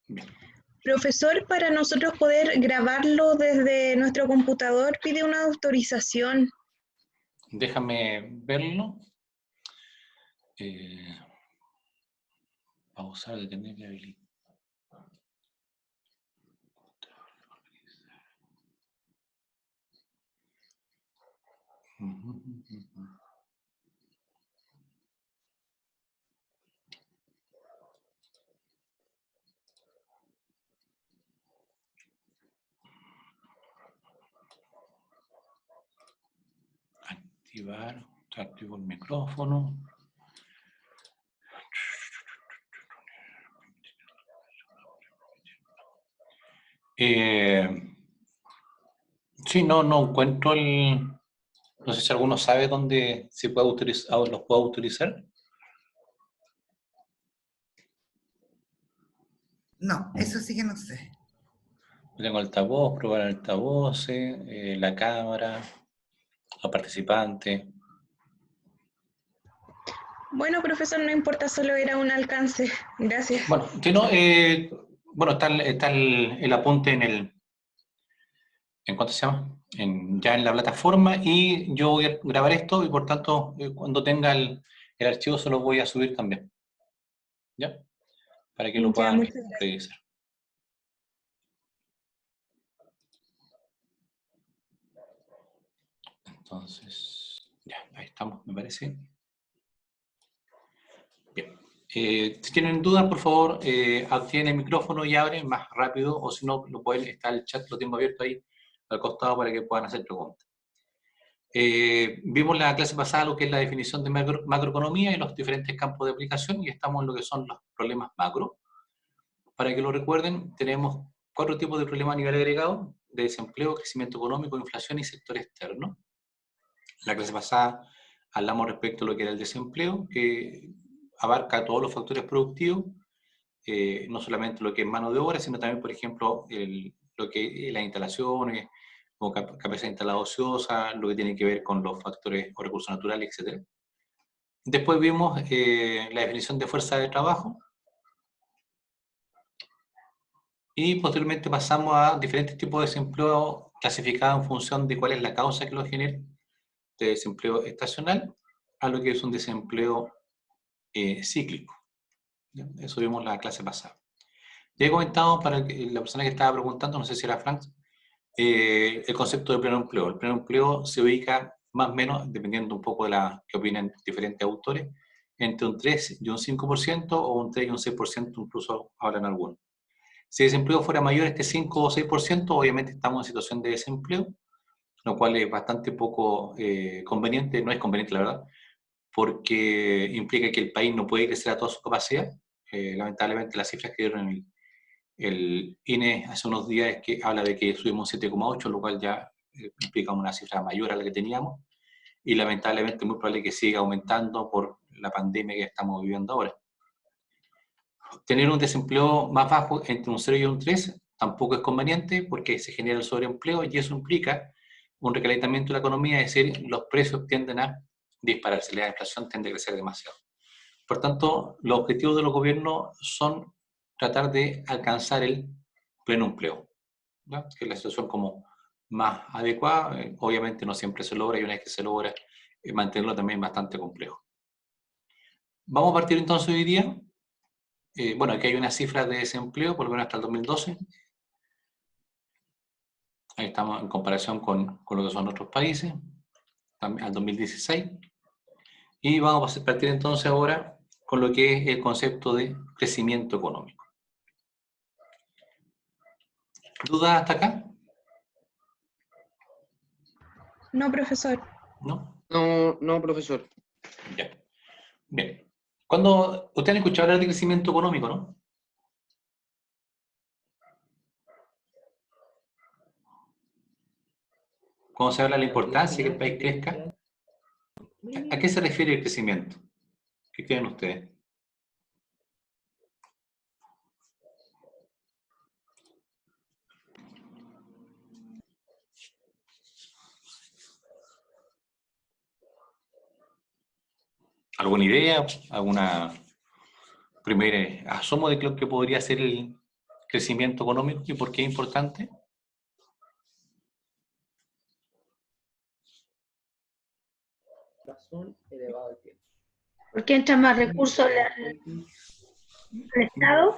Bien. Profesor, para nosotros poder grabarlo desde nuestro computador pide una autorización. Déjame verlo. Pausar, detener y habilitar. Activar, activo el micrófono. Sí, no encuentro el... No sé si alguno sabe dónde se puede utilizar, o los puedo utilizar. No, eso sí que no sé. Tengo altavoz, probar altavoces, la cámara, los participantes. Bueno, profesor, no importa, solo era un alcance. Gracias. Bueno, si no, bueno, está el apunte ¿en cuánto se llama? Ya en la plataforma, y yo voy a grabar esto y por tanto cuando tenga el archivo se lo voy a subir también. ¿Ya? Para que lo Ya, puedan muchas gracias. revisar. Entonces, ya, ahí estamos, me parece. Bien. Si tienen dudas, por favor, activen el micrófono y abren más rápido, o si no, lo pueden, está el chat, lo tengo abierto ahí al costado para que puedan hacer preguntas. Vimos la clase pasada lo que es la definición de macroeconomía y los diferentes campos de aplicación, y estamos en lo que son los problemas macro. Para que lo recuerden, tenemos 4 tipos de problemas a nivel agregado: de desempleo, crecimiento económico, inflación y sector externo. La clase pasada hablamos respecto a lo que era el desempleo, que abarca todos los factores productivos, no solamente lo que es mano de obra, sino también, por ejemplo, lo que las instalaciones, o capacidad instalada ociosa, lo que tiene que ver con los factores o recursos naturales, etc. Después vimos la definición de fuerza de trabajo, y posteriormente pasamos a diferentes tipos de desempleo clasificados en función de cuál es la causa que lo genera, de desempleo estacional a lo que es un desempleo cíclico. ¿Ya? Eso vimos la clase pasada. Ya he comentado para la persona que estaba preguntando, no sé si era Frank, el concepto de pleno empleo. El pleno empleo se ubica más o menos, dependiendo un poco de la que opinen diferentes autores, entre un 3 y un 5%, o un 3 y un 6%, incluso hablan algunos. Si el desempleo fuera mayor a este 5 o 6%, obviamente estamos en situación de desempleo, lo cual es bastante poco conveniente, no es conveniente la verdad, porque implica que el país no puede crecer a toda su capacidad. Lamentablemente las cifras que dieron el INE hace unos días es que habla de que subimos 7,8, lo cual ya implica una cifra mayor a la que teníamos, y lamentablemente es muy probable que siga aumentando por la pandemia que estamos viviendo ahora. Tener un desempleo más bajo, entre un 0 y un 3, tampoco es conveniente, porque se genera el sobreempleo y eso implica un recalentamiento de la economía, es decir, los precios tienden a dispararse, la inflación tiende a crecer demasiado. Por tanto, los objetivos de los gobiernos son tratar de alcanzar el pleno empleo, ¿ya? Que es la situación como más adecuada. Obviamente no siempre se logra, y una vez que se logra, mantenerlo también es bastante complejo. Vamos a partir entonces hoy día. Bueno, aquí hay unas cifras de desempleo, por lo menos hasta el 2012. Ahí estamos en comparación con lo que son otros países, al 2016. Y vamos a partir entonces ahora con lo que es el concepto de crecimiento económico. ¿Dudas hasta acá? No, profesor. ¿No? No, profesor. Ya. Bien. Cuando ustedes han escuchado hablar de crecimiento económico, ¿no? Cuando se habla de la importancia de que el país crezca, ¿a qué se refiere el crecimiento? ¿Qué creen ustedes? ¿Alguna idea? ¿Alguna primer asomo de lo que podría ser el crecimiento económico y por qué es importante. Razón elevado al tiempo. Porque entran más recursos al Estado.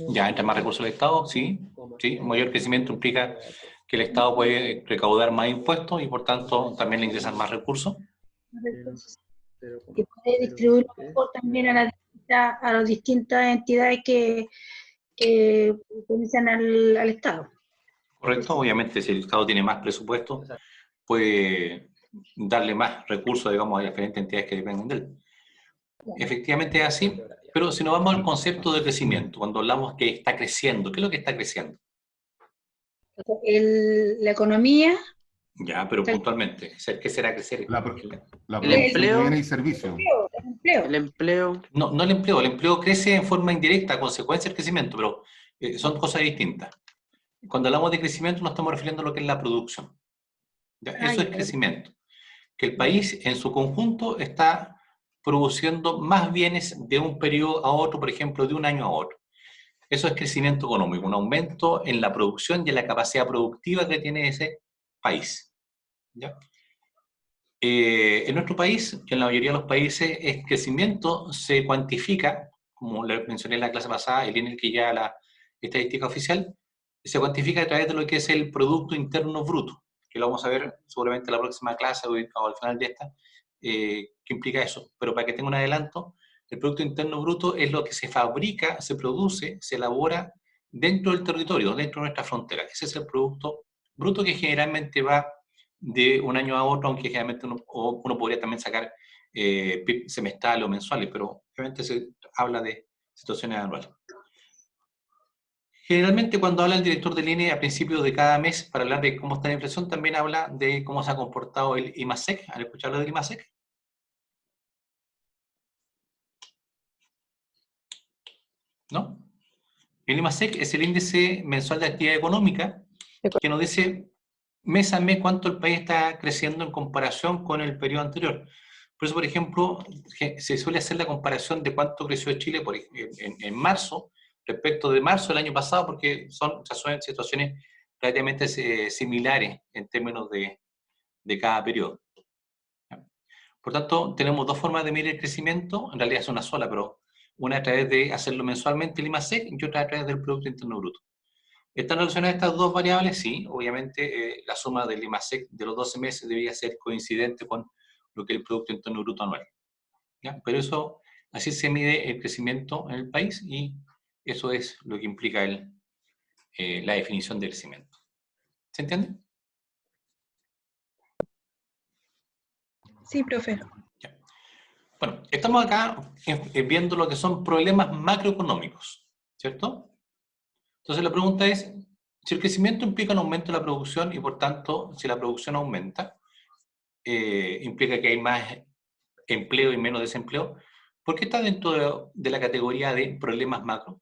Ya, entra más recursos del Estado, sí. Sí, mayor crecimiento implica que el Estado puede recaudar más impuestos y por tanto también le ingresan más recursos. Y puede distribuirlo mejor también a las distintas entidades que pertenecen al Estado. Correcto, obviamente si el Estado tiene más presupuesto, puede darle más recursos, digamos, a las diferentes entidades que dependen de él. Efectivamente es así, pero si nos vamos al concepto de crecimiento, cuando hablamos que está creciendo, ¿qué es lo que está creciendo? La economía. Ya, pero puntualmente, ¿qué será crecer? La El producción de empleo. bienes y servicios. El empleo. No el empleo crece en forma indirecta a consecuencia del crecimiento, pero son cosas distintas. Cuando hablamos de crecimiento nos estamos refiriendo a lo que es la producción. ¿Ya? Eso es crecimiento. Que el país en su conjunto está produciendo más bienes de un periodo a otro, por ejemplo, de un año a otro. Eso es crecimiento económico, un aumento en la producción y en la capacidad productiva que tiene ese país. ¿Ya? En nuestro país, que en la mayoría de los países, el crecimiento se cuantifica, como le mencioné en la clase pasada, el INE que ya la estadística oficial, se cuantifica a través de lo que es el Producto Interno Bruto, que lo vamos a ver seguramente en la próxima clase o al final de esta, que implica eso. Pero para que tenga un adelanto, el Producto Interno Bruto es lo que se fabrica, se produce, se elabora dentro del territorio, dentro de nuestra frontera. Ese es el Producto Bruto que generalmente va de un año a otro, aunque generalmente uno podría también sacar PIB semestrales o mensuales, pero obviamente se habla de situaciones anuales. Generalmente cuando habla el director del INE a principios de cada mes para hablar de cómo está la inflación, también habla de cómo se ha comportado el IMASEC. ¿Han escuchado lo del IMASEC? ¿No? El IMASEC es el índice mensual de actividad económica que nos dice mes a mes cuánto el país está creciendo en comparación con el periodo anterior. Por eso, por ejemplo, se suele hacer la comparación de cuánto creció Chile en marzo respecto de marzo del año pasado, porque son situaciones relativamente similares en términos de cada periodo. Por tanto, tenemos dos formas de medir el crecimiento, en realidad es una sola, pero una a través de hacerlo mensualmente el IMASEC y otra a través del Producto Interno Bruto. ¿Están relacionadas estas dos variables? Sí, obviamente la suma del IMASEC de los 12 meses debería ser coincidente con lo que es el Producto Interno Bruto anual. ¿Ya? Pero eso, así se mide el crecimiento en el país y eso es lo que implica la definición de crecimiento. ¿Se entiende? Sí, profe. Ya. Bueno, estamos acá viendo lo que son problemas macroeconómicos, ¿cierto? Entonces la pregunta es, si el crecimiento implica un aumento de la producción y por tanto, si la producción aumenta, implica que hay más empleo y menos desempleo, ¿por qué está dentro de la categoría de problemas macro?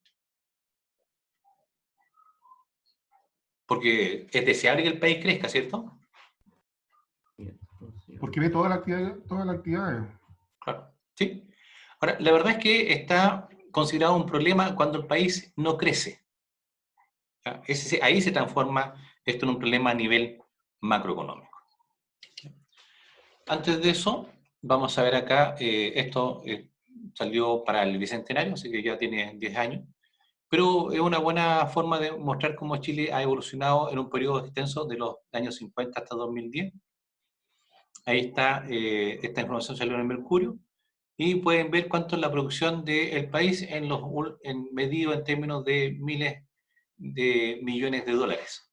Porque es deseable que el país crezca, ¿cierto? Porque ve todas las actividades. Claro, ¿sí? Ahora, la verdad es que está considerado un problema cuando el país no crece. Ahí se transforma esto en un problema a nivel macroeconómico. Antes de eso, vamos a ver acá, esto salió para el Bicentenario, así que ya tiene 10 años, pero es una buena forma de mostrar cómo Chile ha evolucionado en un periodo extenso de los años 50 hasta 2010. Ahí está, esta información salió en el Mercurio, y pueden ver cuánto es la producción del país medido en términos de miles de millones de dólares.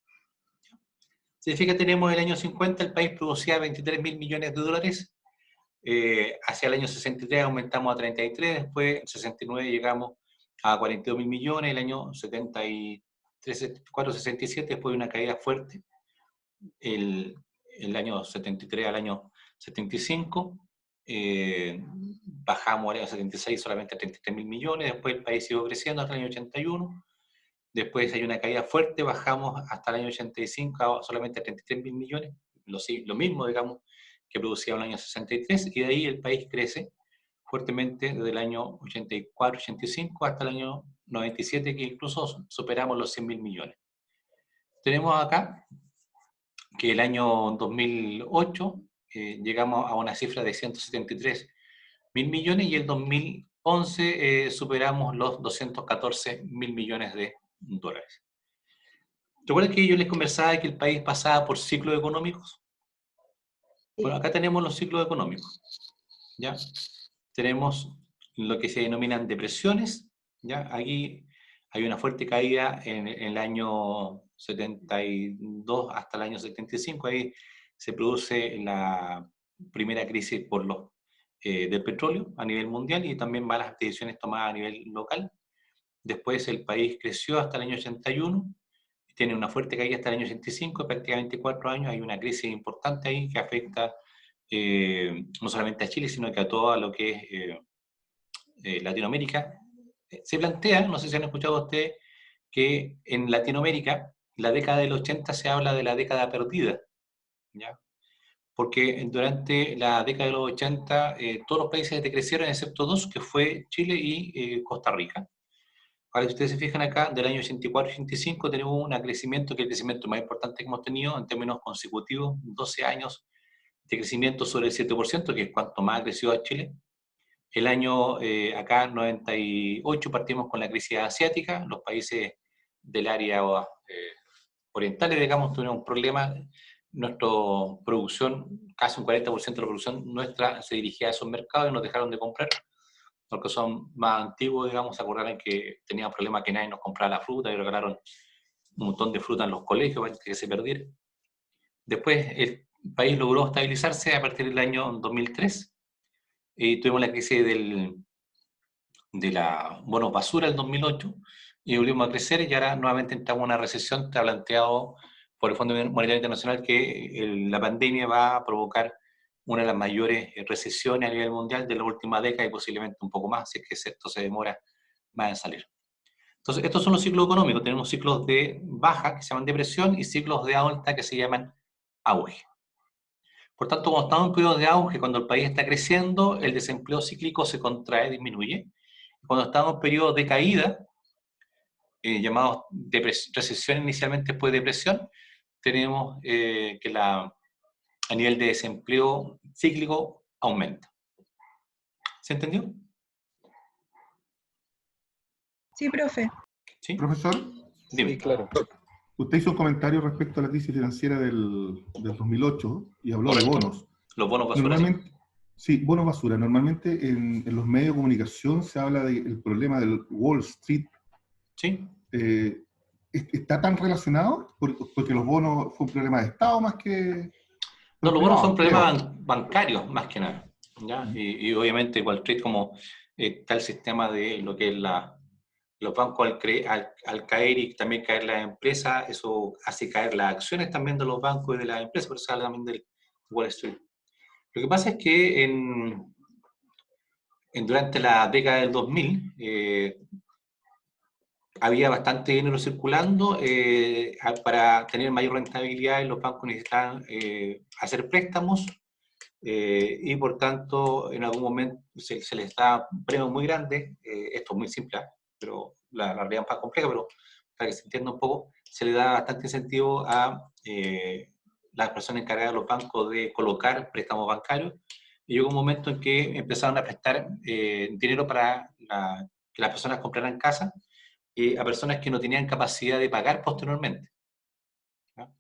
Si fíjate, tenemos el año 50, el país producía 23.000 millones de dólares, hacia el año 63 aumentamos a 33, después en 69 llegamos a 42.000 millones, el año 73, 74, 67, después de una caída fuerte, el año 73 al año 75, bajamos al año 76 solamente a 33.000 millones, después el país siguió creciendo hasta el año 81, después hay una caída fuerte, bajamos hasta el año 85 a solamente a 33.000 millones, lo mismo, digamos, que producía en el año 63, y de ahí el país crece fuertemente desde el año 84-85 hasta el año 97, que incluso superamos los 100.000 millones. Tenemos acá que el año 2008 llegamos a una cifra de 173.000 millones y el 2011 superamos los 214.000 millones de dólares. ¿Recuerdan que yo les conversaba que el país pasaba por ciclos económicos? Bueno, acá tenemos los ciclos económicos, ¿ya? Tenemos lo que se denominan depresiones, ¿ya? Aquí hay una fuerte caída en el año 72 hasta el año 75, ahí se produce la primera crisis por del petróleo a nivel mundial y también malas decisiones tomadas a nivel local. Después el país creció hasta el año 81, tiene una fuerte caída hasta el año 85, prácticamente 4 años, hay una crisis importante ahí que afecta no solamente a Chile, sino que a todo lo que es Latinoamérica. Se plantea, no sé si han escuchado ustedes, que en Latinoamérica, la década del 80 se habla de la década perdida, ¿ya? Porque durante la década de los 80 todos los países decrecieron excepto 2, que fue Chile y Costa Rica. Ahora, si ustedes se fijan acá, del año 84 y 85 tenemos un crecimiento que es el crecimiento más importante que hemos tenido en términos consecutivos, 12 años de crecimiento sobre el 7%, que es cuanto más creció a Chile. El año acá, 98, partimos con la crisis asiática, los países del área orientales, digamos, tuvieron un problema. Nuestra producción, casi un 40% de la producción nuestra se dirigía a esos mercados y nos dejaron de comprar. Los que son más antiguos, digamos, se acordaron que teníamos problemas que nadie nos compraba la fruta y regalaron un montón de fruta en los colegios para que se perdiera. Después el país logró estabilizarse a partir del año 2003 y tuvimos la crisis de la bonos basura el 2008 y volvimos a crecer y ahora nuevamente entramos en una recesión. Está planteado por el Fondo Monetario Internacional que la pandemia va a provocar una de las mayores recesiones a nivel mundial de la última década y posiblemente un poco más, si es que esto se demora más en salir. Entonces, estos son los ciclos económicos. Tenemos ciclos de baja, que se llaman depresión, y ciclos de alta, que se llaman auge. Por tanto, cuando estamos en periodos de auge, cuando el país está creciendo, el desempleo cíclico se contrae, disminuye. Cuando estamos en periodos de caída, llamados recesión inicialmente, después de depresión, tenemos que a nivel de desempleo cíclico aumenta. ¿Se entendió? Sí, profe. ¿Sí? Profesor, Dime. Sí, claro. usted hizo un comentario respecto a la crisis financiera del 2008 y habló de bonos. Los bonos basura. Normalmente, sí, bonos basura. Normalmente en los medios de comunicación se habla del problema del Wall Street. Sí. ¿Está tan relacionado? Porque los bonos fue un problema de Estado más que... No, los bonos son problemas bancarios más que nada, ¿ya? Y obviamente Wall Street, como está el sistema de lo que es los bancos al caer y también caer las empresas, eso hace caer las acciones también de los bancos y de las empresas, por eso se habla también del Wall Street. Lo que pasa es que durante la década del 2000 había bastante dinero circulando. Para tener mayor rentabilidad los bancos necesitaban hacer préstamos y por tanto en algún momento se les da un premio muy grande. Esto es muy simple, pero la realidad es más compleja, pero para que se entienda un poco, se le da bastante incentivo a las personas encargadas de los bancos de colocar préstamos bancarios. Y llegó un momento en que empezaron a prestar dinero para que las personas compraran casa a personas que no tenían capacidad de pagar posteriormente, ¿ya?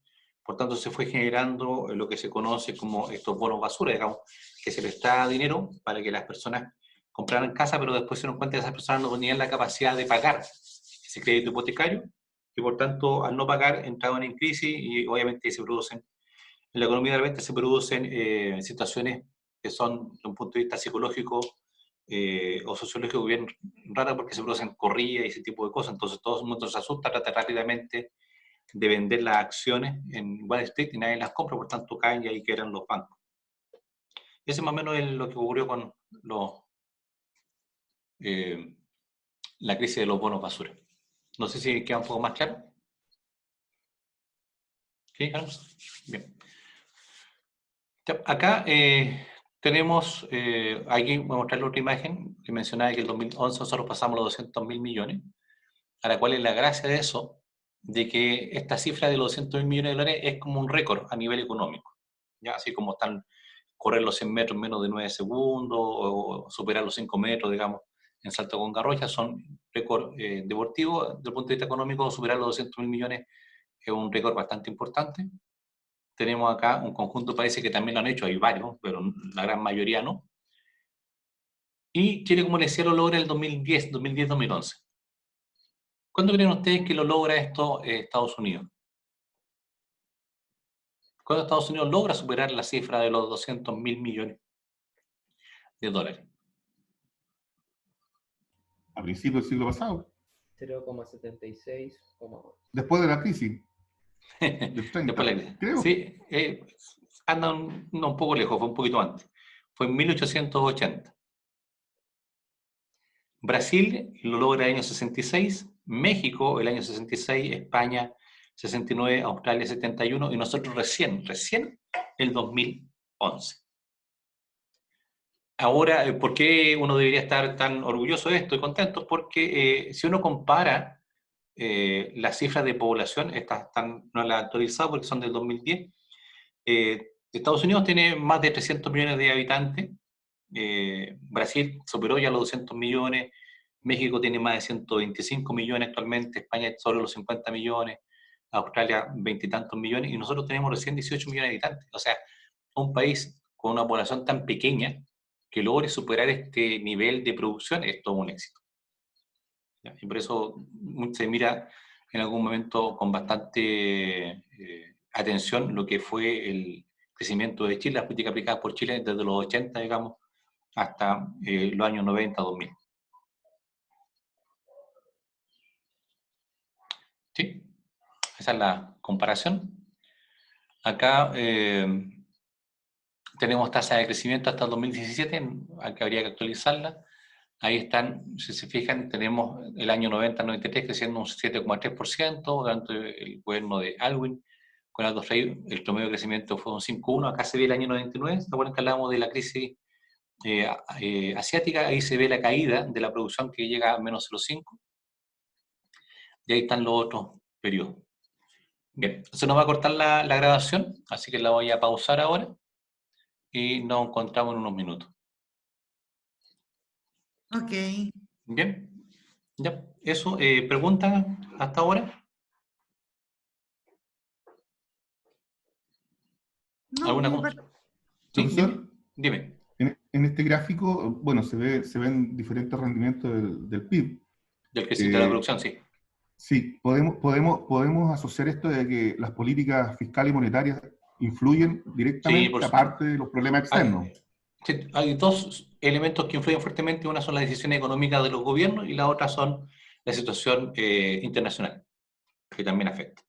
Por tanto, se fue generando lo que se conoce como estos bonos basura, digamos, que se les da dinero para que las personas compraran casa, pero después se dieron cuenta que esas personas no tenían la capacidad de pagar ese crédito hipotecario, y por tanto, al no pagar, entraban en crisis y obviamente se producen, en la economía de la venta se producen situaciones que son, desde un punto de vista psicológico, o sociológico bien rara, porque se producen corridas y ese tipo de cosas. Entonces todo el mundo se asusta, trata rápidamente de vender las acciones en Wall Street y nadie las compra, por tanto caen y ahí quedan los bancos. Ese más o menos es lo que ocurrió con la crisis de los bonos basura. No sé si queda un poco más claro. ¿Sí, Carlos? Bien. Acá tenemos, aquí voy a mostrar la otra imagen que mencionaba que en el 2011 nosotros pasamos los 200.000 millones. Ahora, ¿cuál es la gracia de eso? De que esta cifra de los 200.000 millones de dólares es como un récord a nivel económico. ¿Ya? Así como están correr los 100 metros en menos de 9 segundos o superar los 5 metros, digamos, en salto con garrocha, son récord deportivos. Desde el punto de vista económico, superar los 200.000 millones es un récord bastante importante. Tenemos acá un conjunto de países que también lo han hecho, hay varios, pero la gran mayoría no. Y Chile, como les decía, lo logra en el 2010-2011. ¿Cuándo creen ustedes que lo logra esto Estados Unidos? ¿Cuándo Estados Unidos logra superar la cifra de los 200.000 millones de dólares? A principios del siglo pasado, 0,76. después de la crisis del 30, Después la crisis. creo. Sí, anda un poco lejos, fue un poquito antes. Fue en 1880. Brasil lo logra el año 66, México el año 66, España 69, Australia 71 y nosotros recién el 2011. Ahora, ¿por qué uno debería estar tan orgulloso de esto y contento? Porque si uno compara las cifras de población, estas no las he actualizado porque son del 2010, Estados Unidos tiene más de 300 millones de habitantes, Brasil superó ya los 200 millones, México tiene más de 125 millones actualmente, España sobre los 50 millones, Australia 20 y tantos millones, y nosotros tenemos recién 18 millones de habitantes. O sea, un país con una población tan pequeña que logre superar este nivel de producción es todo un éxito. ¿Ya? Y por eso se mira en algún momento con bastante atención lo que fue el crecimiento de Chile, la política aplicada por Chile desde los 80, digamos, hasta los años 90, 2000. ¿Sí? Esa es la comparación. Acá tenemos tasa de crecimiento hasta el 2017, aquí habría que actualizarla. Ahí están, si se fijan, tenemos el año 90-93 creciendo un 7,3%, durante el gobierno de Alwin, con Aldo Frei el promedio de crecimiento fue un 5,1%, acá se ve el año 99, ¿se acuerdan que hablábamos de la crisis asiática? Ahí se ve la caída de la producción que llega a menos 0,5%, y ahí están los otros periodos. Bien, se nos va a cortar la grabación, así que la voy a pausar ahora, y nos encontramos en unos minutos. Ok. Bien, ya, eso, ¿preguntas hasta ahora? No, ¿Alguna no, consulta? Sí, Profesor, dime. en este gráfico, bueno, se ven diferentes rendimientos del PIB. Del crecimiento de la producción, sí. Sí, podemos asociar esto de que las políticas fiscales y monetarias influyen directamente, por aparte de los problemas externos. Hay dos elementos que influyen fuertemente. Una son las decisiones económicas de los gobiernos y la otra son la situación internacional, que también afecta.